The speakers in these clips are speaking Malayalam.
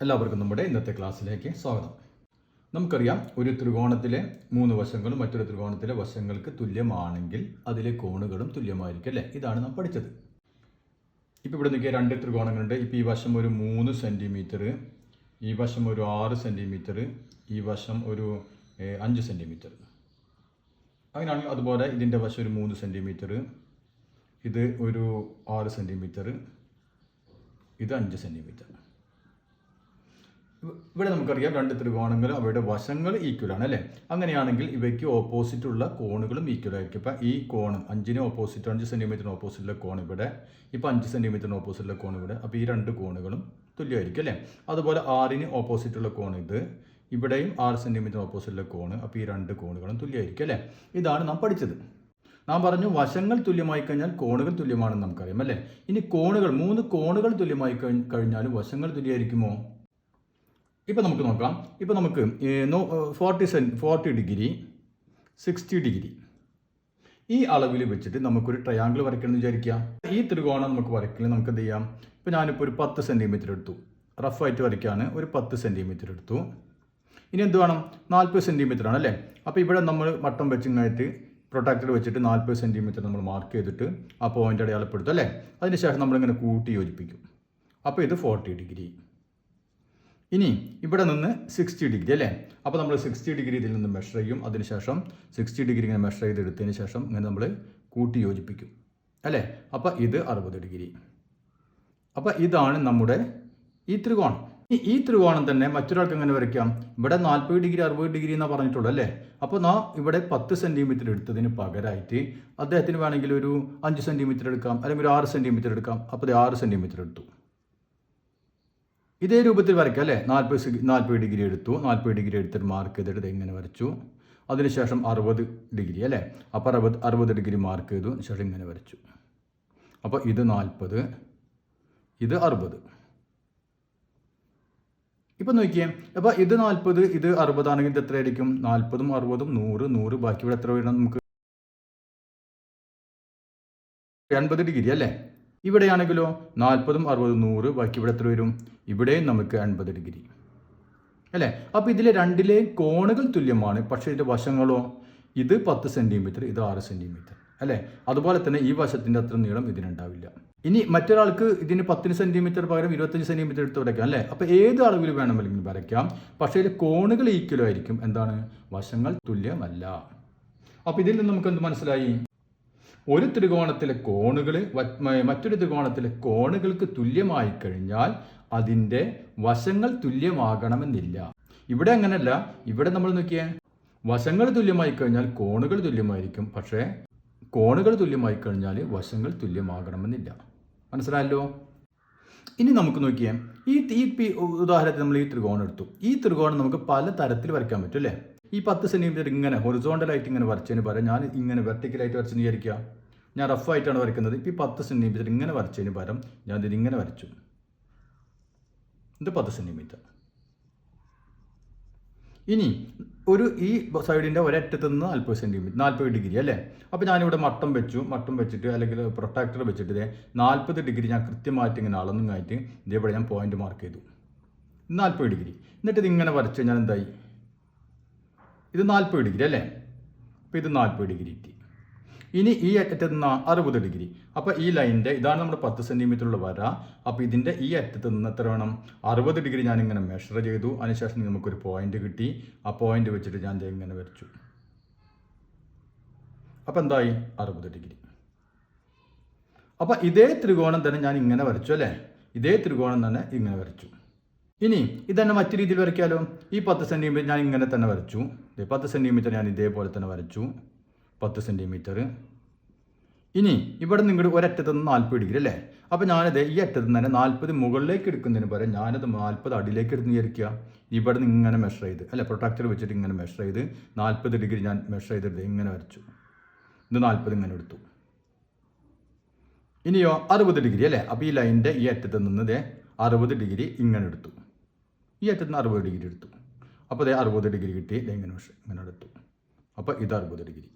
എല്ലാവർക്കും നമ്മുടെ ഇന്നത്തെ ക്ലാസ്സിലേക്ക് സ്വാഗതം. നമുക്കറിയാം, ഒരു ത്രികോണത്തിലെ 3 വശങ്ങളും മറ്റൊരു ത്രികോണത്തിലെ വശങ്ങൾക്ക് തുല്യമാണെങ്കിൽ അതിലെ കോണുകളും തുല്യമായിരിക്കും അല്ലേ? ഇതാണ് നാം പഠിച്ചത്. ഇപ്പോൾ ഇവിടെ നോക്കിയാൽ 2 ത്രികോണങ്ങളുണ്ട്. ഇപ്പോൾ ഈ വശം ഒരു 3 സെൻറ്റിമീറ്റർ, ഈ വശം ഒരു 6 സെൻറ്റിമീറ്റർ, ഈ വശം ഒരു 5 സെൻറ്റിമീറ്റർ. അങ്ങനെയാണെങ്കിൽ അതുപോലെ ഇതിൻ്റെ വശം ഒരു 3 സെൻറ്റിമീറ്റർ, ഇത് ഒരു 6 സെൻറ്റിമീറ്റർ, ഇത് 5 സെൻറ്റിമീറ്റർ. ഇവിടെ നമുക്കറിയാം 2 ത്രികോണങ്ങളും അവയുടെ വശങ്ങൾ ഈക്വലാണ് അല്ലേ? അങ്ങനെയാണെങ്കിൽ ഇവയ്ക്ക് ഓപ്പോസിറ്റുള്ള കോണുകളും ഈക്വൽ ആയിരിക്കും. ഇപ്പം ഈ കോണ് 5 ഓപ്പോസിറ്റ് 5 സെൻറ്റിമീറ്ററിന് ഓപ്പോസിറ്റുള്ള കോൺ ഇവിടെ, ഇപ്പോൾ 5 സെൻറ്റിമീറ്ററിന് ഓപ്പോസിറ്റുള്ള കോൺ ഇവിടെ. അപ്പോൾ ഈ 2 കോണുകളും തുല്യമായിരിക്കും അല്ലേ? അതുപോലെ 6 ഓപ്പോസിറ്റുള്ള കോൺ ഇത്, ഇവിടെയും 6 സെൻറ്റിമീറ്റർ ഓപ്പോസിറ്റുള്ള കോണ്. അപ്പോൾ ഈ 2 കോണുകളും തുല്യമായിരിക്കും അല്ലേ? ഇതാണ് നാം പഠിച്ചത്. നാം പറഞ്ഞു വശങ്ങൾ തുല്യമായി കഴിഞ്ഞാൽ കോണുകൾ തുല്യമാണെന്ന് നമുക്കറിയാം അല്ലേ? ഇനി കോണുകൾ 3 കോണുകൾ തുല്യമായി കഴിഞ്ഞാലും വശങ്ങൾ തുല്യമായിരിക്കുമോ? ഇപ്പോൾ നമുക്ക് നോക്കാം. ഇപ്പോൾ നമുക്ക് 40 ഡിഗ്രി 60 ഡിഗ്രി ഈ അളവിൽ വെച്ചിട്ട് നമുക്കൊരു ട്രയാങ്കിൾ വരയ്ക്കണമെന്ന് വിചാരിക്കാം. ഈ ത്രികോണം നമുക്ക് വരയ്ക്കണമെങ്കിൽ നമുക്ക് എന്ത് ചെയ്യാം? ഇപ്പോൾ ഞാനിപ്പോൾ ഒരു 10 സെൻറ്റിമീറ്റർ എടുത്തു, റഫായിട്ട് വരയ്ക്കാണ്. ഒരു 10 സെൻറ്റിമീറ്റർ എടുത്തു. ഇനി എന്ത് വേണം? 40 സെൻറ്റിമീറ്റർ ആണ് അല്ലേ? അപ്പോൾ ഇവിടെ നമ്മൾ വട്ടം വെച്ചിങ്ങായിട്ട് പ്രൊട്ടക്ടർ വെച്ചിട്ട് 40 സെൻറ്റിമീറ്റർ നമ്മൾ മാർക്ക് ചെയ്തിട്ട് ആ പോയിൻ്റ് അടയാളപ്പെടുത്തും അല്ലേ? അതിനുശേഷം നമ്മളിങ്ങനെ കൂട്ടി യോജിപ്പിക്കും. അപ്പോൾ ഇത് 40 ഡിഗ്രി. ഇനി ഇവിടെ നിന്ന് 60 ഡിഗ്രി അല്ലേ? അപ്പോൾ നമ്മൾ 60 ഡിഗ്രി ഇതിൽ നിന്ന് മെഷർ ചെയ്യും. അതിനുശേഷം 60 ഡിഗ്രി ഇങ്ങനെ മെഷർ ചെയ്തെടുത്തതിന് ശേഷം ഇങ്ങനെ നമ്മൾ കൂട്ടി യോജിപ്പിക്കും അല്ലേ? അപ്പോൾ ഇത് 60 ഡിഗ്രി. അപ്പോൾ ഇതാണ് നമ്മുടെ ഈ ത്രികോണം. ഈ ത്രികോണം തന്നെ മറ്റൊരാൾക്ക് എങ്ങനെ വരയ്ക്കാം? ഇവിടെ 40 ഡിഗ്രി 60 ഡിഗ്രി എന്നാണ് പറഞ്ഞിട്ടുള്ളൂ അല്ലേ? അപ്പോൾ നാം ഇവിടെ 10 സെൻറ്റിമീറ്റർ എടുത്തതിന് പകരമായിട്ട് അദ്ദേഹത്തിന് വേണമെങ്കിൽ ഒരു 5 സെൻറ്റിമീറ്റർ എടുക്കാം, അല്ലെങ്കിൽ ഒരു 6 സെൻറ്റിമീറ്റർ എടുക്കാം. അപ്പോൾ 6 സെൻറ്റിമീറ്റർ എടുത്തു. ഇതേ രൂപത്തിൽ വരയ്ക്കാം അല്ലേ? 40 ഡിഗ്രി എടുത്തു. 40 ഡിഗ്രി എടുത്തിട്ട് മാർക്ക് ചെയ്തിട്ട് ഇങ്ങനെ വരച്ചു. അതിനുശേഷം 60 ഡിഗ്രി അല്ലേ? അപ്പോൾ 60 ഡിഗ്രി മാർക്ക് ചെയ്തു. ശേഷം ഇങ്ങനെ വരച്ചു. അപ്പോൾ ഇത് 40, ഇത് 60. ഇപ്പം നോക്കിയേ, അപ്പോൾ ഇത് 40 ഇത് 60 ആണെങ്കിൽ ഇത് എത്രയായിരിക്കും? 40ഉം 60ഉം 100 100 ബാക്കി ഇവിടെ എത്ര വരണം? നമുക്ക് 80 ഡിഗ്രി അല്ലേ? ഇവിടെയാണെങ്കിലോ 40ഉം 60ഉം 100 ബാക്കി ഇവിടെ എത്ര വരും? ഇവിടെയും നമുക്ക് 80 ഡിഗ്രി അല്ലേ? അപ്പോൾ ഇതിലെ രണ്ടിലെ കോണുകൾ തുല്യമാണ്, പക്ഷേ ഇതിൻ്റെ വശങ്ങളോ? ഇത് 10 സെൻറ്റിമീറ്റർ, ഇത് 6 സെൻറ്റിമീറ്റർ അല്ലേ? അതുപോലെ തന്നെ ഈ വശത്തിൻ്റെ അത്ര നീളം ഇതിനുണ്ടാവില്ല. ഇനി മറ്റൊരാൾക്ക് ഇതിന് 10 സെൻറ്റിമീറ്റർ പകരം 25 സെൻറ്റിമീറ്റർ എടുത്ത് വരയ്ക്കാം അല്ലേ? അപ്പോൾ ഏത് അളവിൽ വേണമെങ്കിലും വരയ്ക്കാം, പക്ഷേ ഇതിൽ കോണുകൾ ഈക്വൽ ആയിരിക്കും. എന്താണ്? വശങ്ങൾ തുല്യമല്ല. അപ്പോൾ ഇതിൽ നിന്ന് നമുക്ക് എന്ത് മനസ്സിലായി? ഒരു ത്രികോണത്തിലെ കോണുകൾ മറ്റൊരു ത്രികോണത്തിലെ കോണുകൾക്ക് തുല്യമായി കഴിഞ്ഞാൽ അതിൻ്റെ വശങ്ങൾ തുല്യമാകണമെന്നില്ല. ഇവിടെ അങ്ങനെയല്ല. ഇവിടെ നമ്മൾ നോക്കിയാൽ വശങ്ങൾ തുല്യമായി കഴിഞ്ഞാൽ കോണുകൾ തുല്യമായിരിക്കും, പക്ഷേ കോണുകൾ തുല്യമായി കഴിഞ്ഞാൽ വശങ്ങൾ തുല്യമാകണമെന്നില്ല. മനസ്സിലായല്ലോ? ഇനി നമുക്ക് നോക്കിയാൽ ഈ ഉദാഹരണത്തിൽ നമ്മൾ ഈ ത്രികോണം എടുത്തു. ഈ ത്രികോണം നമുക്ക് പല തരത്തിൽ വരയ്ക്കാൻ പറ്റും അല്ലേ? ഈ 10 സെൻറ്റിമീറ്റർ ഇങ്ങനെ ഹൊറിസോണ്ടലായിട്ട് ഇങ്ങനെ വരച്ചതിന് പകരം ഞാൻ ഇങ്ങനെ വെർട്ടിക്കലായിട്ട് വരച്ചെന്ന് വിചാരിക്കുക. ഞാൻ റഫായിട്ടാണ് വരയ്ക്കുന്നത്. ഇപ്പോൾ ഈ 10 സെൻറ്റിമീറ്റർ ഇങ്ങനെ വരച്ചതിന് പകരം ഞാൻ ഇതിങ്ങനെ വരച്ചു. ഇത് 10 സെൻറ്റിമീറ്റർ. ഇനി ഈ സൈഡിൻ്റെ ഒരറ്റത്ത് നിന്ന് 40 സെൻറ്റിമീറ്റർ 40 ഡിഗ്രി അല്ലേ? അപ്പോൾ ഞാനിവിടെ മട്ടം വെച്ചിട്ട് അല്ലെങ്കിൽ പ്രൊട്ടക്ടർ വെച്ചിട്ട് 40 ഡിഗ്രി ഞാൻ കൃത്യമായിട്ട് ഇങ്ങനെ അളന്നുമായിട്ട് ഇതേപോലെ ഞാൻ പോയിന്റ് മാർക്ക് ചെയ്തു. 40 ഡിഗ്രി. എന്നിട്ട് ഇതിങ്ങനെ വരച്ച് കഴിഞ്ഞാൽ എന്തായി? ഇത് 40 ഡിഗ്രി അല്ലേ? അപ്പോൾ ഇത് 40 ഡിഗ്രി കിട്ടി. ഇനി ഈ അറ്റത്ത് നിന്ന് 60 ഡിഗ്രി. അപ്പോൾ ഈ ലൈനിൻ്റെ ഇതാണ് നമ്മുടെ 10 സെൻറ്റിമീറ്ററുള്ള വര. അപ്പോൾ ഇതിൻ്റെ ഈ അറ്റത്ത് നിന്ന് എത്ര വേണം? 60 ഡിഗ്രി ഞാനിങ്ങനെ മെഷർ ചെയ്തു. അതിനുശേഷം നമുക്കൊരു പോയിന്റ് കിട്ടി. ആ പോയിന്റ് വെച്ചിട്ട് ഞാൻ ഇങ്ങനെ വരച്ചു. അപ്പോൾ എന്തായി? 60 ഡിഗ്രി. അപ്പോൾ ഇതേ ത്രികോണം തന്നെ ഞാൻ ഇങ്ങനെ വരച്ചു അല്ലേ? ഇതേ ത്രികോണം തന്നെ ഇങ്ങനെ വരച്ചു. ഇനി ഇതന്നെ മറ്റു രീതിയിൽ വരയ്ക്കാലോ. ഈ 10 സെൻറ്റിമീറ്റർ ഞാൻ ഇങ്ങനെ തന്നെ വരച്ചു. 10 സെൻറ്റിമീറ്റർ ഞാൻ ഇതേപോലെ തന്നെ വരച്ചു. 10 സെൻറ്റിമീറ്റർ. ഇനി ഇവിടെ നിങ്ങളുടെ ഒരറ്റത്ത് നിന്ന് 40 ഡിഗ്രി അല്ലേ? അപ്പോൾ ഞാനത് ഈ അറ്റത്ത് നിന്ന് തന്നെ 40 മുകളിലേക്ക് എടുക്കുന്നതിന് പകരം ഞാനത് 40 അടിയിലേക്ക് എടുത്ത് വിചാരിക്കുക. ഇവിടെ നിന്ന് ഇങ്ങനെ മെഷർ ചെയ്ത് അല്ലേ? പ്രൊട്ടക്ടർ വെച്ചിട്ട് ഇങ്ങനെ മെഷർ ചെയ്ത് 40 ഡിഗ്രി ഞാൻ മെഷർ ചെയ്തിട്ട് ഇങ്ങനെ വരച്ചു. ഇത് 40 ഇങ്ങനെ എടുത്തു. ഇനിയോ 60 ഡിഗ്രി അല്ലേ? അപ്പോൾ ഈ ലൈനിൻ്റെ ഈ അറ്റത്ത് നിന്ന് 60 ഡിഗ്രി ഇങ്ങനെ എടുത്തു. ഈ അറ്റത്ത് നിന്ന് 60 ഡിഗ്രി എടുത്തു. അപ്പോൾ 60 ഡിഗ്രി കിട്ടി. ഇങ്ങനെ എടുത്തു. അപ്പോൾ ഇത് 60 ഡിഗ്രി.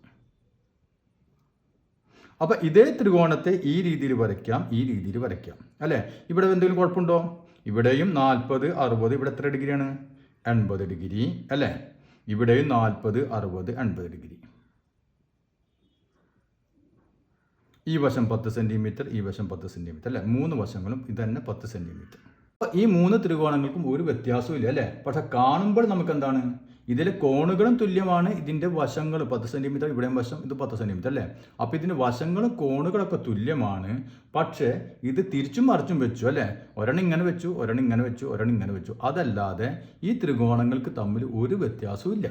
അപ്പോൾ ഇതേ ത്രികോണത്തെ ഈ രീതിയിൽ വരയ്ക്കാം, ഈ രീതിയിൽ വരയ്ക്കാം അല്ലേ? ഇവിടെ എന്തെങ്കിലും കുഴപ്പമുണ്ടോ? ഇവിടെയും 40, 60, ഇവിടെ എത്ര ഡിഗ്രിയാണ്? 80 ഡിഗ്രി അല്ലേ? ഇവിടെയും 40, 60, 80 ഡിഗ്രി. ഈ വശം 10 സെൻറ്റിമീറ്റർ, ഈ വശം 10 സെൻറ്റിമീറ്റർ അല്ലേ? 3 വശങ്ങളും ഇത് തന്നെ 10 സെൻറ്റിമീറ്റർ. അപ്പോൾ ഈ 3 ത്രികോണങ്ങൾക്കും ഒരു വ്യത്യാസവും ഇല്ല അല്ലേ? പക്ഷെ കാണുമ്പോൾ നമുക്ക് എന്താണ്, ഇതിലെ കോണുകളും തുല്യമാണ്, ഇതിൻ്റെ വശങ്ങൾ 10 സെൻറ്റിമീറ്റർ, ഇവിടെയും വശം ഇത് 10 സെൻറ്റിമീറ്റർ അല്ലേ? അപ്പോൾ ഇതിൻ്റെ വശങ്ങളും കോണുകളൊക്കെ തുല്യമാണ്. പക്ഷേ ഇത് തിരിച്ചും മറിച്ചും വെച്ചു അല്ലേ? ഒരെണ്ണം ഇങ്ങനെ വെച്ചു, ഒരെണ്ണം ഇങ്ങനെ വെച്ചു, ഒരെണ്ണം ഇങ്ങനെ വെച്ചു. അതല്ലാതെ ഈ ത്രികോണങ്ങൾക്ക് തമ്മിൽ ഒരു വ്യത്യാസവും ഇല്ല.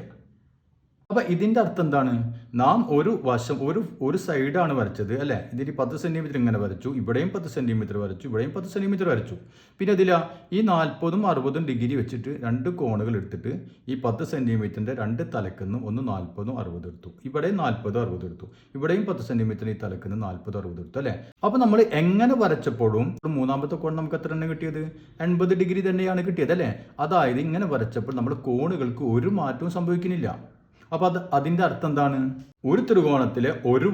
അപ്പോൾ ഇതിൻ്റെ അർത്ഥം എന്താണ്? നാം ഒരു വശം ഒരു സൈഡാണ് വരച്ചത് അല്ലേ? ഇതിൽ 10 സെൻറ്റിമീറ്റർ ഇങ്ങനെ വരച്ചു, ഇവിടെയും 10 സെൻറ്റിമീറ്റർ വരച്ചു, ഇവിടെയും 10 സെൻറ്റിമീറ്റർ വരച്ചു. പിന്നെ ഇതിൽ ഈ 40ഉം 60ഉം ഡിഗ്രി വെച്ചിട്ട് 2 കോണുകൾ എടുത്തിട്ട് ഈ 10 സെൻറ്റിമീറ്ററിൻ്റെ 2 തലക്കുന്ന് ഒന്ന് 40ഉം 60ഉം എടുത്തു, ഇവിടെയും 40ഉം 60ഉം എടുത്തു, ഇവിടെയും 10 സെൻറ്റിമീറ്റർ ഈ തലക്കുന്ന് 40ഉം 60ഉം എടുത്തു അല്ലേ? അപ്പോൾ നമ്മൾ എങ്ങനെ വരച്ചപ്പോഴും മൂന്നാമത്തെ കോൺ നമുക്ക് എത്ര തന്നെ കിട്ടിയത്? 80 ഡിഗ്രി തന്നെയാണ് കിട്ടിയത് അല്ലേ? അതായത് ഇങ്ങനെ വരച്ചപ്പോൾ നമ്മൾ കോണുകൾക്ക് ഒരു മാറ്റവും സംഭവിക്കുന്നില്ല. അപ്പോൾ അതിൻ്റെ അർത്ഥം എന്താണ്? ഒരു ത്രികോണത്തിലെ ഒരു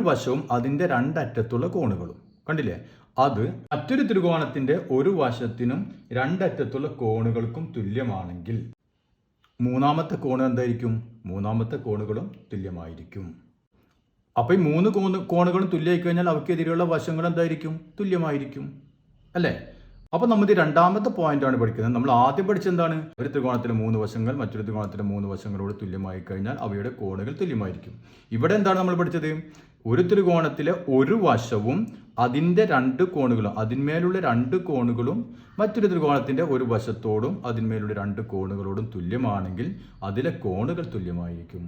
വശവും അതിൻ്റെ 2 അറ്റത്തുള്ള കോണുകളും കണ്ടില്ലേ, അത് മറ്റൊരു ത്രികോണത്തിൻ്റെ ഒരു വശത്തിനും 2 അറ്റത്തുള്ള കോണുകൾക്കും തുല്യമാണെങ്കിൽ മൂന്നാമത്തെ കോൺ എന്തായിരിക്കും? മൂന്നാമത്തെ കോണുകളും തുല്യമായിരിക്കും. അപ്പോൾ ഈ 3 കോണുകളും തുല്യമായി കഴിഞ്ഞാൽ അവയ്ക്കെതിരെയുള്ള വശങ്ങൾ എന്തായിരിക്കും? തുല്യമായിരിക്കും അല്ലേ? അപ്പോൾ നമ്മൾ രണ്ടാമത്തെ പോയിന്റാണ് പഠിക്കുന്നത്. നമ്മൾ ആദ്യം പഠിച്ചത് എന്താണ്? ഒരു ത്രികോണത്തിലെ 3 വശങ്ങൾ മറ്റൊരു ത്രികോണത്തിലെ 3 വശങ്ങളോട് തുല്യമായി കഴിഞ്ഞാൽ അവയുടെ കോണുകൾ തുല്യമായിരിക്കും. ഇവിടെ എന്താണ് നമ്മൾ പഠിച്ചത്? ഒരു ത്രികോണത്തിലെ ഒരു വശവും അതിൻ്റെ 2 കോണുകളും, അതിന്മേലുള്ള 2 കോണുകളും മറ്റൊരു ത്രികോണത്തിൻ്റെ ഒരു വശത്തോടും അതിന്മേലുള്ള 2 കോണുകളോടും തുല്യമാണെങ്കിൽ അതിലെ കോണുകൾ തുല്യമായിരിക്കും.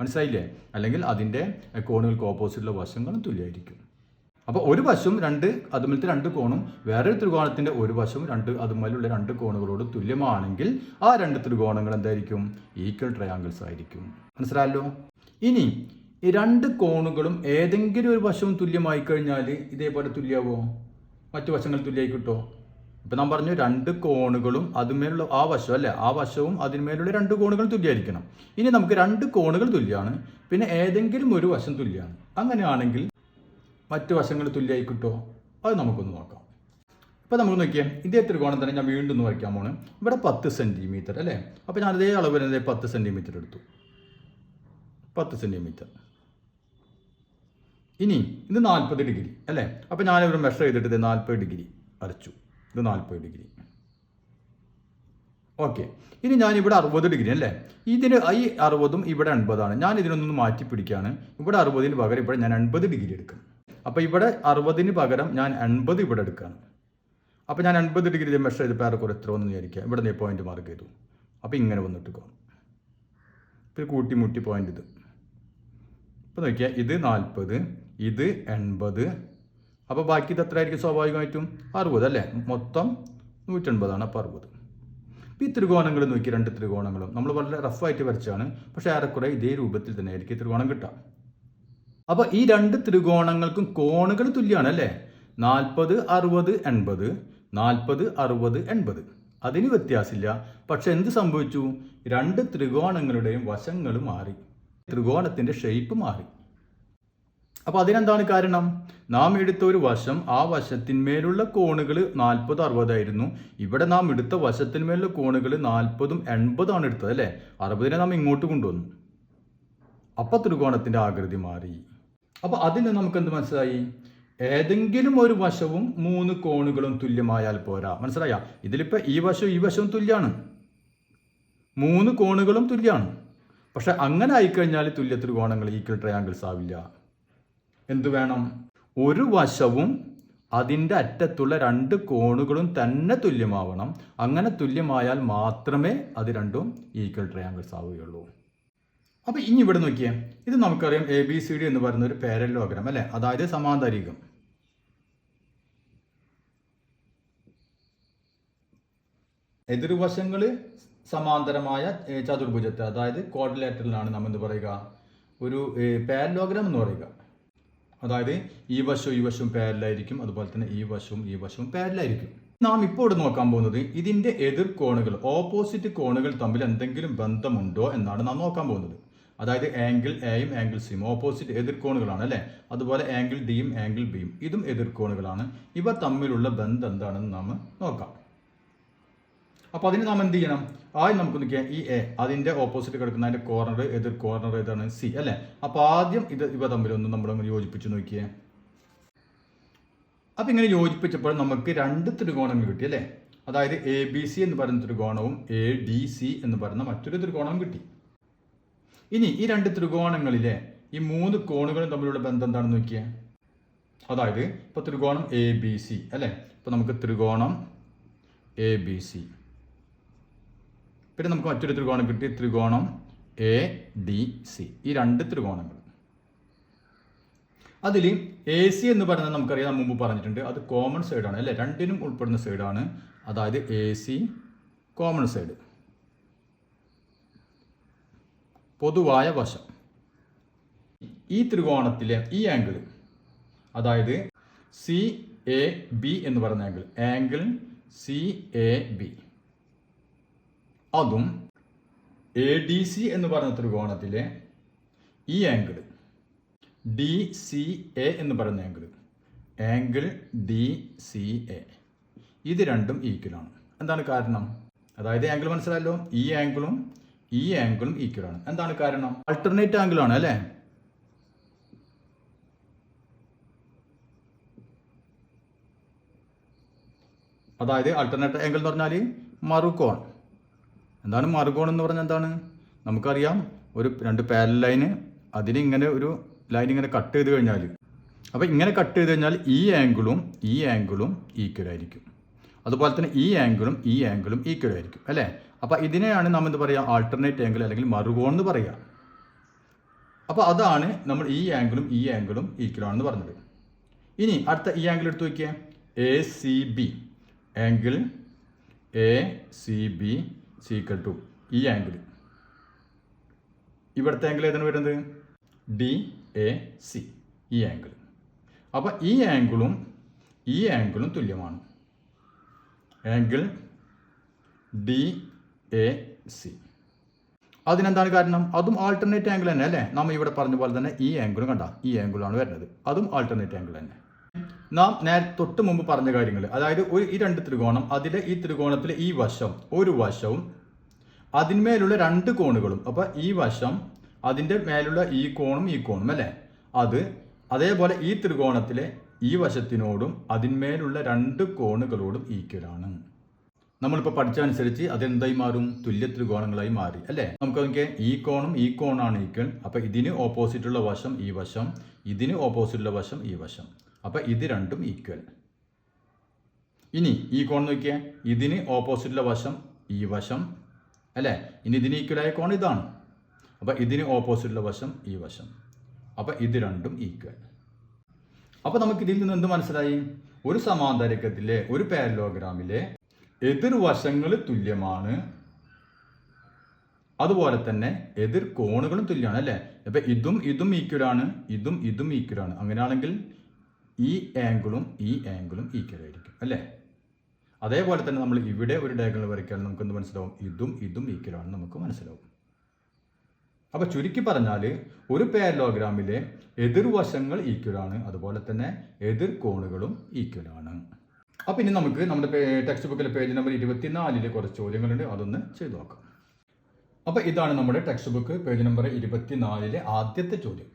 മനസ്സിലായില്ലേ? അല്ലെങ്കിൽ അതിൻ്റെ കോണുകൾക്ക് ഓപ്പോസിറ്റുള്ള വശങ്ങളും തുല്യമായിരിക്കും. അപ്പോൾ ഒരു വശവും അതുമേലത്തെ 2 കോണും വേറൊരു ത്രികോണത്തിൻ്റെ ഒരു വശവും അതുമേലുള്ള 2 കോണുകളോട് തുല്യമാണെങ്കിൽ ആ 2 ത്രികോണങ്ങൾ എന്തായിരിക്കും? ഈക്വൽ ട്രയാങ്കിൾസ് ആയിരിക്കും. മനസ്സിലായല്ലോ? ഇനി ഈ 2 കോണുകളും ഏതെങ്കിലും ഒരു വശവും തുല്യമായി കഴിഞ്ഞാൽ ഇതേപോലെ തുല്യമാവോ? മറ്റു വശങ്ങൾ തുല്യമായി കിട്ടോ? ഇപ്പം നാം പറഞ്ഞു 2 കോണുകളും അതുമേലുള്ള ആ വശം അല്ലേ? ആ വശവും അതിന്മേലുള്ള 2 കോണുകൾ തുല്യമായിരിക്കണം. ഇനി നമുക്ക് 2 കോണുകൾ തുല്യമാണ്, പിന്നെ ഏതെങ്കിലും ഒരു വശം തുല്യമാണ്. അങ്ങനെയാണെങ്കിൽ മറ്റു വശങ്ങൾ തുല്യമായി കിട്ടുമോ? അത് നമുക്കൊന്ന് നോക്കാം. ഇപ്പോൾ നമുക്ക് നോക്കിയാൽ ഇതേ ത്രികോണം തന്നെ ഞാൻ വീണ്ടും ഒന്ന് വരയ്ക്കാൻ പോണ്. ഇവിടെ 10 സെൻറ്റിമീറ്റർ അല്ലേ? അപ്പോൾ ഞാൻ അതേ അളവിൽ 10 സെൻറ്റിമീറ്റർ എടുത്തു, 10 സെൻറ്റിമീറ്റർ. ഇനി ഇത് 40 ഡിഗ്രി അല്ലേ? അപ്പോൾ ഞാനിവിടെ മെഷർ ചെയ്തിട്ട് ഇത് 40 ഡിഗ്രി വരച്ചു. ഇത് 40 ഡിഗ്രി. ഓക്കെ. ഇനി ഞാനിവിടെ 60 ഡിഗ്രി അല്ലേ? ഇതിന് ഈ 60ഉം ഇവിടെ 80ആണ്. ഞാൻ ഇതിനൊന്ന് മാറ്റി പിടിക്കുകയാണ്. ഇവിടെ 60ന് പകരം ഇവിടെ ഞാൻ 80 ഡിഗ്രി എടുക്കും. അപ്പോൾ ഇവിടെ 60ന് പകരം ഞാൻ 80 ഇവിടെ എടുക്കുകയാണ്. അപ്പോൾ ഞാൻ 80 ഡിഗ്രി മെഷർ ചെയ്ത് പേരക്കുറെ എത്ര വന്ന് വിചാരിക്കുക. ഇവിടെ പോയിന്റ് മാർക്ക് ചെയ്തു. അപ്പോൾ ഇങ്ങനെ വന്നിട്ട് കാണും. ഇപ്പോൾ കൂട്ടിമുട്ടി പോയിന്റ് ഇത്. ഇപ്പോൾ നോക്കിയാൽ ഇത് 40, ഇത് 80. അപ്പോൾ ബാക്കി ഇത് എത്ര ആയിരിക്കും? സ്വാഭാവികമായിട്ടും 60 അല്ലേ? മൊത്തം 180ആണ്. അപ്പോൾ 60. ഈ ത്രികോണങ്ങൾ നോക്കി, 2 ത്രികോണങ്ങളും നമ്മൾ വളരെ റഫായിട്ട് വരച്ചാണ്, പക്ഷേ ഏറെക്കുറെ ഇതേ രൂപത്തിൽ തന്നെ ആയിരിക്കും ത്രികോണം കിട്ടുക. അപ്പോൾ ഈ 2 ത്രികോണങ്ങൾക്കും കോണുകൾ തുല്യമാണ് അല്ലേ? 40, 60, 80, 40, 60, 80. അതിന് വ്യത്യാസമില്ല. പക്ഷെ എന്ത് സംഭവിച്ചു? 2 ത്രികോണങ്ങളുടെയും വശങ്ങൾ മാറി, ത്രികോണത്തിൻ്റെ ഷേപ്പ് മാറി. അപ്പോൾ അതിനെന്താണ് കാരണം? നാം എടുത്ത ഒരു വശം, ആ വശത്തിന്മേലുള്ള കോണുകൾ 40, 60 ആയിരുന്നു. ഇവിടെ നാം എടുത്ത വശത്തിന്മേലുള്ള കോണുകൾ 40ഉം 80ആണ് എടുത്തത് അല്ലേ? 60നെ നാം ഇങ്ങോട്ട് കൊണ്ടുവന്നു. അപ്പോൾ ത്രികോണത്തിൻ്റെ ആകൃതി മാറി. അപ്പോൾ അതിൽ നിന്ന് നമുക്ക് എന്ത് മനസ്സിലായി? ഏതെങ്കിലും ഒരു വശവും 3 കോണുകളും തുല്യമായാൽ പോരാ. മനസ്സിലായ? ഇതിലിപ്പോൾ ഈ വശവും തുല്യമാണ്, 3 കോണുകളും തുല്യമാണ്. പക്ഷെ അങ്ങനെ ആയിക്കഴിഞ്ഞാൽ തുല്യ ത്രികോണങ്ങൾ ഈക്വൽ ട്രയാങ്കിൾസ് ആവില്ല. എന്തു വേണം? ഒരു വശവും അതിൻ്റെ അറ്റത്തുള്ള 2 കോണുകളും തന്നെ തുല്യമാവണം. അങ്ങനെ തുല്യമായാൽ മാത്രമേ അത് രണ്ടും ഈക്വൽ ട്രയാങ്കിൾസ് ആവുകയുള്ളൂ. അപ്പോൾ ഇനി ഇവിടെ നോക്കിയേ, ഇത് നമുക്കറിയാം ABCD എന്ന് പറയുന്ന ഒരു പാരലലോഗ്രാം അല്ലേ? അതായത് സമാന്തരികം. എതിർവശങ്ങൾ സമാന്തരമായ ചതുർഭുജത്തെ, അതായത് ക്വാഡ്രിലാറ്ററലാണ് നാം എന്ത് പറയുക? ഒരു പാരലലോഗ്രാം എന്ന് പറയുക. അതായത് ഈ വശവും പാരലായിരിക്കും, അതുപോലെ തന്നെ ഈ വശവും പാരലായിരിക്കും. നാം ഇപ്പോൾ ഇവിടെ നോക്കാൻ പോകുന്നത് ഇതിൻ്റെ എതിർ കോണുകൾ, ഓപ്പോസിറ്റ് കോണുകൾ തമ്മിൽ എന്തെങ്കിലും ബന്ധമുണ്ടോ എന്നാണ് നാം നോക്കാൻ പോകുന്നത്. അതായത് ആംഗിൾ എയും ആംഗിൾ സിയും ഓപ്പോസിറ്റ് എതിർക്കോണുകളാണ് അല്ലേ. അതുപോലെ ആംഗിൾ ഡിയും ആംഗിൾ ബിയും ഇതും എതിർക്കോണുകളാണ്. ഇവ തമ്മിലുള്ള ബന്ധം എന്താണെന്ന് നാം നോക്കാം. അപ്പോൾ അതിന് നാം എന്ത് ചെയ്യണം? ആദ്യം നമുക്ക് നോക്കിയാൽ ഈ എ അതിൻ്റെ ഓപ്പോസിറ്റ് കിടക്കുന്ന അതിൻ്റെ കോർണർ എതിർ കോർണർ ഏതാണ്? സി അല്ലേ. അപ്പോൾ ആദ്യം ഇവ തമ്മിലൊന്ന് നമ്മളൊന്ന് യോജിപ്പിച്ച് നോക്കിയേ. അപ്പോൾ ഇങ്ങനെ യോജിപ്പിച്ചപ്പോൾ നമുക്ക് രണ്ട് ത്രികോണങ്ങൾ കിട്ടി അല്ലേ. അതായത് എ ബി സി എന്ന് പറയുന്ന ത്രികോണവും എ ഡി സി എന്ന് പറയുന്ന മറ്റൊരു ത്രികോണവും കിട്ടി. ഇനി ഈ രണ്ട് ത്രികോണങ്ങളിലെ ഈ മൂന്ന് കോണുകളും തമ്മിലുള്ള ബന്ധം എന്താണെന്ന് നോക്കിയേ. അതായത് ഇപ്പോൾ ത്രികോണം എ ബി സി അല്ലേ. ഇപ്പോൾ നമുക്ക് ത്രികോണം എ ബി സി, പിന്നെ നമുക്ക് മറ്റൊരു ത്രികോണം കിട്ടി, ത്രികോണം എ ഡി സി. ഈ രണ്ട് ത്രികോണങ്ങൾ അതിൽ എ സി എന്ന് പറയുന്നത് നമുക്കറിയാം, മുമ്പ് പറഞ്ഞിട്ടുണ്ട്, അത് കോമൺ സൈഡാണ് അല്ലേ. രണ്ടിനും ഉൾപ്പെടുന്ന സൈഡാണ്. അതായത് എ സി കോമൺ സൈഡ്, പൊതുവായ വശം. ഈ ത്രികോണത്തിലെ ഈ ആംഗിൾ, അതായത് സി എ ബി എന്ന് പറയുന്ന angle, angle C A B, അതും എ ഡി സി എന്ന് പറയുന്ന ത്രികോണത്തിലെ ഈ ആംഗിൾ ഡി സി എ എന്ന് പറയുന്ന angle, angle D C A, ഇത് രണ്ടും ഈക്വലാണ്. എന്താണ് കാരണം? അതായത് ആംഗിൾ മനസ്സിലായല്ലോ, ഈ ആംഗിളും ഈക്വലാണ്. എന്താണ് കാരണം? ആൾട്ടർനേറ്റ് ആംഗിൾ ആണ് അല്ലേ. അതായത് ആൾട്ടർനേറ്റ് ആംഗിൾ എന്ന് പറഞ്ഞാൽ മറുകോൺ. എന്താണ് മറുകോൺ എന്ന് പറഞ്ഞാൽ? എന്താണ് നമുക്കറിയാം, ഒരു രണ്ട് പാരലൽ ലൈന്, അതിന് ഇങ്ങനെ ഒരു ലൈൻ ഇങ്ങനെ കട്ട് ചെയ്ത് കഴിഞ്ഞാൽ, അപ്പോൾ ഇങ്ങനെ കട്ട് ചെയ്ത് കഴിഞ്ഞാൽ ഈ ആംഗിളും ഈക്വൽ ആയിരിക്കും. അതുപോലെ തന്നെ ഈ ആംഗിളും ഈക്വൽ ആയിരിക്കും അല്ലേ. അപ്പോൾ ഇതിനെയാണ് നാം എന്ത് പറയുക? ആൾട്ടർനേറ്റ് ആംഗിൾ അല്ലെങ്കിൽ മറുകോൺ എന്ന് പറയുക. അപ്പോൾ അതാണ് നമ്മൾ ഈ ആംഗിളും ഈക്വൽ ആണെന്ന് പറഞ്ഞത്. ഇനി അടുത്ത ഈ ആംഗിൾ എടുത്ത് നോക്കിയാൽ A C B, angle A C B equal to ഈ ആംഗിൾ, ഇവിടുത്തെ ആംഗിൾ ഏതാണ് വരുന്നത്? ഡി എ സി, ഈ ആംഗിൾ. അപ്പോൾ ഈ ആംഗിളും തുല്യമാണ്. ആംഗിൾ ഡി എ സി, അതിനെന്താണ് കാരണം? അതും ആൾട്ടർനേറ്റ് ആംഗിൾ തന്നെ അല്ലേ. നമ്മൾ ഇവിടെ പറഞ്ഞ പോലെ തന്നെ ഈ ആംഗിളും കണ്ട, ഈ ആംഗിളാണ് വരുന്നത്, അതും ആൾട്ടർനേറ്റ് ആംഗിൾ തന്നെ. നാം തൊട്ട് മുമ്പ് പറഞ്ഞ കാര്യങ്ങൾ, അതായത് ഈ രണ്ട് ത്രികോണം, അതിലെ ഈ ത്രികോണത്തിലെ ഈ വശം, ഒരു വശവും അതിന്മേലുള്ള രണ്ട് കോണുകളും, അപ്പോൾ ഈ വശം അതിൻ്റെ മേലുള്ള ഈ കോണും അല്ലേ, അതേപോലെ ഈ ത്രികോണത്തിലെ ഈ വശത്തിനോടും അതിന്മേലുള്ള രണ്ട് കോണുകളോടും ഈക്വലാണ്. നമ്മളിപ്പോൾ പഠിച്ചതനുസരിച്ച് അതെന്തായി മാറും? തുല്യ ത്രികോണങ്ങളായി മാറി അല്ലേ. നമുക്ക് നോക്കിയാൽ ഈ കോണാണ് ഈക്വൽ. അപ്പോൾ ഇതിന് ഓപ്പോസിറ്റുള്ള വശം ഈ വശം, ഇതിന് ഓപ്പോസിറ്റുള്ള വശം ഈ വശം, അപ്പോൾ ഇത് രണ്ടും ഈക്വൽ. ഇനി ഈ കോൺ നോക്കിയാൽ, ഇതിന് ഓപ്പോസിറ്റുള്ള വശം ഈ വശം അല്ലേ. ഇനി ഇതിന് ഈക്വലായ കോൺ ഇതാണ്. അപ്പോൾ ഇതിന് ഓപ്പോസിറ്റുള്ള വശം ഈ വശം, അപ്പോൾ ഇത് രണ്ടും ഈക്വൽ. അപ്പോൾ നമുക്ക് ഇതിൽ നിന്ന് എന്ത് മനസ്സിലായി? ഒരു സമാന്തരത്തിലെ ഒരു പാരലോഗ്രാമിലെ എതിർവശങ്ങൾ തുല്യമാണ്, അതുപോലെ തന്നെ എതിർ കോണുകളും തുല്യമാണ് അല്ലേ. അപ്പോൾ ഇതും ഈക്വലാണ്, ഇതും ഈക്വലാണ്. അങ്ങനെയാണെങ്കിൽ ഈ ആംഗിളും ഈക്വൽ ആയിരിക്കും അല്ലേ. അതേപോലെ തന്നെ നമ്മൾ ഇവിടെ ഒരു ഡയഗണൽ വരയ്ക്കാൻ നമുക്ക് എന്ത് മനസ്സിലാവും? ഇതും ഈക്വലാണെന്ന് നമുക്ക് മനസ്സിലാവും. അപ്പോൾ ചുരുക്കി പറഞ്ഞാൽ ഒരു പാരലോഗ്രാമിലെ എതിർവശങ്ങൾ ഈക്വലാണ്, അതുപോലെ തന്നെ എതിർ കോണുകളും ഈക്വലാണ്. അപ്പോൾ ഇനി നമുക്ക് നമ്മുടെ ടെക്സ്റ്റ് ബുക്കിലെ പേജ് നമ്പർ 24 കുറച്ച് ചോദ്യങ്ങളുണ്ട്, അതൊന്ന് ചെയ്തു നോക്കാം. അപ്പോൾ ഇതാണ് നമ്മുടെ ടെക്സ്റ്റ് ബുക്ക് പേജ് നമ്പർ 24 ആദ്യത്തെ ചോദ്യം.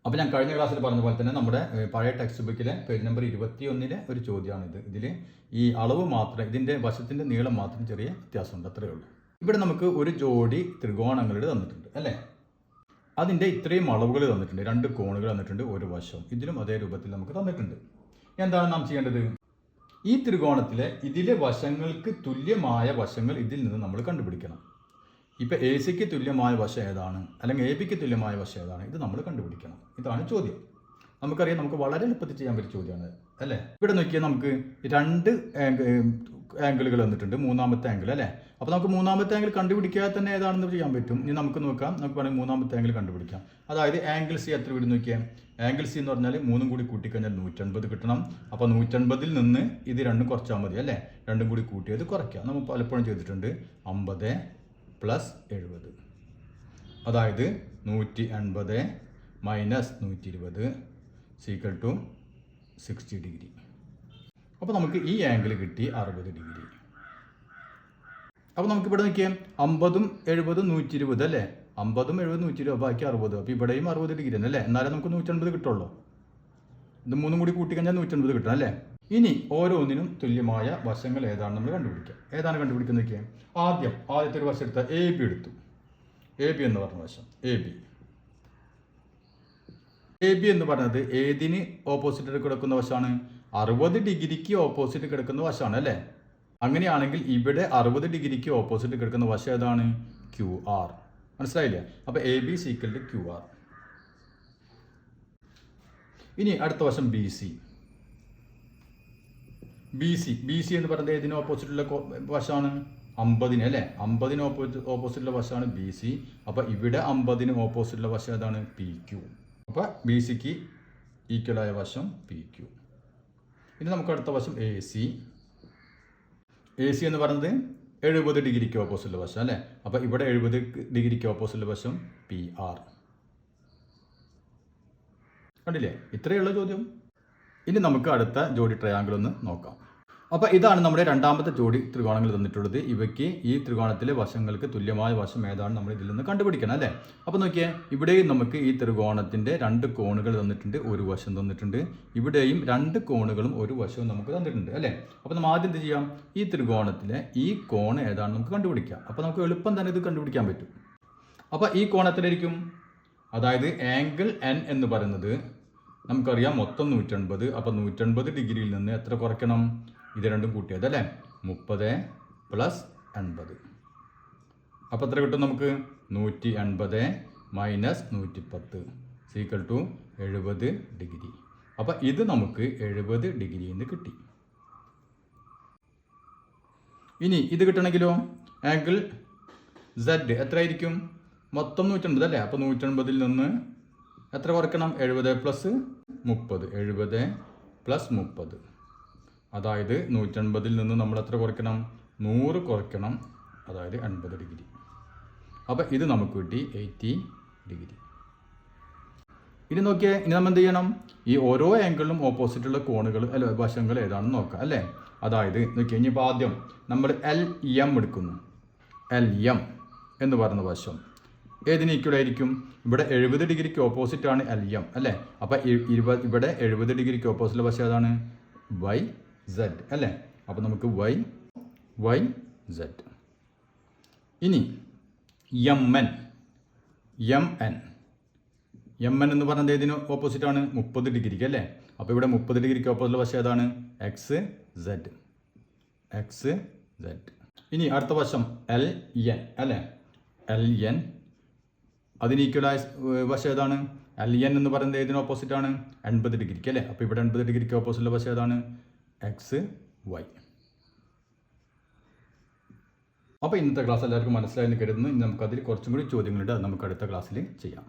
അപ്പോൾ ഞാൻ കഴിഞ്ഞ ക്ലാസ്സിൽ പറഞ്ഞ പോലെ തന്നെ നമ്മുടെ പഴയ ടെക്സ്റ്റ് ബുക്കിലെ പേജ് നമ്പർ 21 ഒരു ചോദ്യമാണിത്. ഇതിൽ ഈ അളവ് മാത്രം, ഇതിൻ്റെ വശത്തിൻ്റെ നീളം മാത്രം ചെറിയ വ്യത്യാസമുണ്ട്, അത്രയേ ഉള്ളൂ. ഇവിടെ നമുക്ക് ഒരു ജോഡി ത്രികോണങ്ങളുടെ തന്നിട്ടുണ്ട് അല്ലേ. അതിൻ്റെ ഇത്രയും അളവുകൾ തന്നിട്ടുണ്ട്, രണ്ട് കോണുകൾ തന്നിട്ടുണ്ട്, ഒരു വശം ഇതിലും അതേ രൂപത്തിൽ നമുക്ക് തന്നിട്ടുണ്ട്. എന്താണ് നാം ചെയ്യേണ്ടത്? ഈ ത്രികോണത്തിലെ ഇതിലെ വശങ്ങൾക്ക് തുല്യമായ വശങ്ങൾ ഇതിൽ നിന്ന് നമ്മൾ കണ്ടുപിടിക്കണം. ഇപ്പോൾ എ സിക്ക് തുല്യമായ വശം ഏതാണ്, അല്ലെങ്കിൽ എ ബിക്ക് തുല്യമായ വശം ഏതാണ്, ഇത് നമ്മൾ കണ്ടുപിടിക്കണം. ഇതാണ് ചോദ്യം. നമുക്കറിയാം, നമുക്ക് വളരെ എളുപ്പത്തിൽ ചെയ്യാൻ പറ്റിയ ചോദ്യമാണ് അല്ലേ. ഇവിടെ നോക്കിയാൽ നമുക്ക് രണ്ട് ആംഗിളുകൾ വന്നിട്ടുണ്ട്, മൂന്നാമത്തെ ആംഗിൾ അല്ലേ. അപ്പോൾ നമുക്ക് മൂന്നാമത്തെ ആംഗിൾ കണ്ടുപിടിക്കാതെ തന്നെ ഏതാണെന്ന് ചെയ്യാൻ പറ്റും. ഇനി നമുക്ക് നോക്കാം, നമുക്ക് വേണമെങ്കിൽ മൂന്നാമത്തെ ആംഗിൾ കണ്ടുപിടിക്കാം. അതായത് ആംഗിൾ സി എത്ര വീട് നോക്കിയാൽ, ആംഗിൾ സി എന്ന് പറഞ്ഞാൽ 3 കൂടി കൂട്ടിക്കഴിഞ്ഞാൽ 180 കിട്ടണം. അപ്പോൾ 180ൽ നിന്ന് ഇത് രണ്ടും കുറച്ചാൽ മതി അല്ലേ. രണ്ടും കൂടി കൂട്ടിയത് കുറയ്ക്കാം. നമ്മൾ പലപ്പോഴും ചെയ്തിട്ടുണ്ട്. 50 + 70, അതായത് 180 മൈനസ് 120 സീക്വൽ ടു 60 ഡിഗ്രി. അപ്പോൾ നമുക്ക് ഈ ആംഗിൾ കിട്ടി 60 ഡിഗ്രി. അപ്പോൾ നമുക്കിവിടെ നോക്കിയാൽ 50 70 120 അല്ലേ, 50 70 120, ബാക്കി 60. അപ്പോൾ ഇവിടെയും 60 ഡിഗ്രി തന്നെ അല്ലേ, എന്നാലും നമുക്ക് 180 കിട്ടുള്ളൂ. ഇത് മൂന്നും കൂടി കൂട്ടിക്കഴിഞ്ഞാൽ 180 കിട്ടണം അല്ലേ. ഇനി ഓരോന്നിനും തുല്യമായ വശങ്ങൾ ഏതാണ് നമ്മൾ കണ്ടുപിടിക്കുക. ഏതാണ് കണ്ടുപിടിക്കുന്നത് നോക്കിയാൽ ആദ്യത്തെ ഒരു വശം എടുത്താൽ എ ബി എടുത്തു. എ ബി എന്ന് പറഞ്ഞ വശം എ ബി എന്ന് പറഞ്ഞത് ഏതിന് ഓപ്പോസിറ്റ് കിടക്കുന്ന വശമാണ്? 60 ഡിഗ്രിക്ക് ഓപ്പോസിറ്റ് കിടക്കുന്ന വശമാണ് അല്ലേ. അങ്ങനെയാണെങ്കിൽ ഇവിടെ 60 ഡിഗ്രിക്ക് ഓപ്പോസിറ്റ് കിടക്കുന്ന വശം ഏതാണ്? Q R. മനസ്സിലായില്ലേ? അപ്പോൾ A B equal to Q R. ഇനി അടുത്ത വശം ബി സി. ബി സി എന്ന് പറയുന്നത് ഏതിന് ഓപ്പോസിറ്റുള്ള വശമാണ്? 50 അല്ലേ. 50 ഓപ്പോസിറ്റുള്ള വശമാണ് ബി സി. അപ്പോൾ ഇവിടെ 50 ഓപ്പോസിറ്റുള്ള വശം ഏതാണ്? P Q. അപ്പോൾ ബി സിക്ക് ഈക്വലായ വശം പി ക്യു. ഇനി നമുക്ക് അടുത്ത വശം എ സി. എ സി എന്ന് പറയുന്നത് 70 ഡിഗ്രിക്ക് ഓപ്പോസിറ്റുള്ള വശം അല്ലേ. അപ്പോൾ ഇവിടെ 70 ഡിഗ്രിക്ക് ഓപ്പോസിറ്റുള്ള വശം പി ആർ. കണ്ടില്ലേ? ഇത്രയുള്ള ചോദ്യം. ഇനി നമുക്ക് അടുത്ത ജോഡി ട്രയാങ്കിൾ ഒന്ന് നോക്കാം. അപ്പോൾ ഇതാണ് നമ്മുടെ രണ്ടാമത്തെ ജോഡി ത്രികോണങ്ങൾ തന്നിട്ടുള്ളത്. ഇവയ്ക്ക് ഈ ത്രികോണത്തിലെ വശങ്ങൾക്ക് തുല്യമായ വശം ഏതാണ് നമ്മൾ ഇതിൽ നിന്ന് കണ്ടുപിടിക്കണം അല്ലേ. അപ്പോൾ നോക്കിയേ, ഇവിടെയും നമുക്ക് ഈ ത്രികോണത്തിൻ്റെ 2 കോണുകൾ തന്നിട്ടുണ്ട്, ഒരു വശം തന്നിട്ടുണ്ട്. ഇവിടെയും 2 കോണുകളും ഒരു വശവും നമുക്ക് തന്നിട്ടുണ്ട് അല്ലേ. അപ്പോൾ നമ്മൾ ആദ്യം എന്ത് ചെയ്യാം? ഈ ത്രികോണത്തിലെ ഈ കോൺ ഏതാണ് നമുക്ക് കണ്ടുപിടിക്കാം. അപ്പോൾ നമുക്ക് എളുപ്പം തന്നെ ഇത് കണ്ടുപിടിക്കാൻ പറ്റും. അപ്പോൾ ഈ കോണത്തിലായിരിക്കും, അതായത് ആംഗിൾ എൻ എന്ന് പറയുന്നത് നമുക്കറിയാം മൊത്തം 180. അപ്പോൾ 180 ഡിഗ്രിയിൽ നിന്ന് എത്ര കുറയ്ക്കണം? ഇത് രണ്ടും കൂട്ടിയത് അല്ലേ, 30 പ്ലസ് 80. അപ്പോൾ എത്ര കിട്ടും നമുക്ക്? 180 മൈനസ് 110 സീക്വൽ ടു 70 ഡിഗ്രി. അപ്പോൾ ഇത് നമുക്ക് 70 ഡിഗ്രിയിൽ നിന്ന് കിട്ടി. ഇനി ഇത് കിട്ടണമെങ്കിലോ ആംഗിൾ സെഡ് എത്രയായിരിക്കും? മൊത്തം 180 അല്ലേ. അപ്പോൾ 180ൽ നിന്ന് എത്ര കുറയ്ക്കണം? 70 പ്ലസ് 30. 70 പ്ലസ് 30, അതായത് 180ൽ നിന്ന് നമ്മൾ എത്ര കുറയ്ക്കണം? 100 കുറയ്ക്കണം, അതായത് 80 ഡിഗ്രി. അപ്പോൾ ഇത് നമുക്ക് കിട്ടി 80 ഡിഗ്രി. ഇനി നോക്കിയേ, ഇനി നമ്മൾ എന്ത് ചെയ്യണം? ഈ ഓരോ ആംഗിളിലും ഓപ്പോസിറ്റുള്ള കോണുകൾ അല്ല വശങ്ങൾ ഏതാണെന്ന് നോക്കാം അല്ലേ. അതായത് നോക്കിയാൽ ഇനിയിപ്പോൾ ആദ്യം നമ്മൾ LM എടുക്കുന്നു. LM എന്ന് പറയുന്ന വശം ഏതിന് ഈക്വൽ ആയിരിക്കും? ഇവിടെ 70 ഡിഗ്രിക്ക് ഓപ്പോസിറ്റ് ആണ് LM അല്ലേ. അപ്പോൾ ഇവിടെ 70 ഡിഗ്രിക്ക് ഓപ്പോസിറ്റുള്ള വശം ഏതാണ്? YZ അല്ലേ. അപ്പോൾ നമുക്ക് YZ. ഇനി MN എന്ന് പറയുന്നത് ഏതിന് ഓപ്പോസിറ്റ് ആണ്? 30 ഡിഗ്രിക്ക് അല്ലേ. അപ്പോൾ ഇവിടെ 30 ഡിഗ്രിക്ക് ഓപ്പോസിറ്റുള്ള വശം ഏതാണ്? XZ. ഇനി അടുത്ത വശം LN അല്ലേ. LN അതിന് ഈക്വലായ വശം ഏതാണ്? LN എന്ന് പറയുന്നത് ഏതിന് ഓപ്പോസിറ്റ് ആണ്? 80 ഡിഗ്രിക്ക് അല്ലേ. അപ്പോൾ ഇവിടെ 80 ഡിഗ്രിക്ക് ഓപ്പോസിറ്റുള്ള വശം ഏതാണ്? XY. അപ്പോൾ ഇന്നത്തെ ക്ലാസ് എല്ലാവർക്കും മനസ്സിലായെന്ന് കരുതുന്നു. ഇനി നമുക്കതിൽ കുറച്ചും കൂടി ചോദ്യങ്ങളുണ്ട്, അത് നമുക്ക് അടുത്ത ക്ലാസ്സിൽ ചെയ്യാം.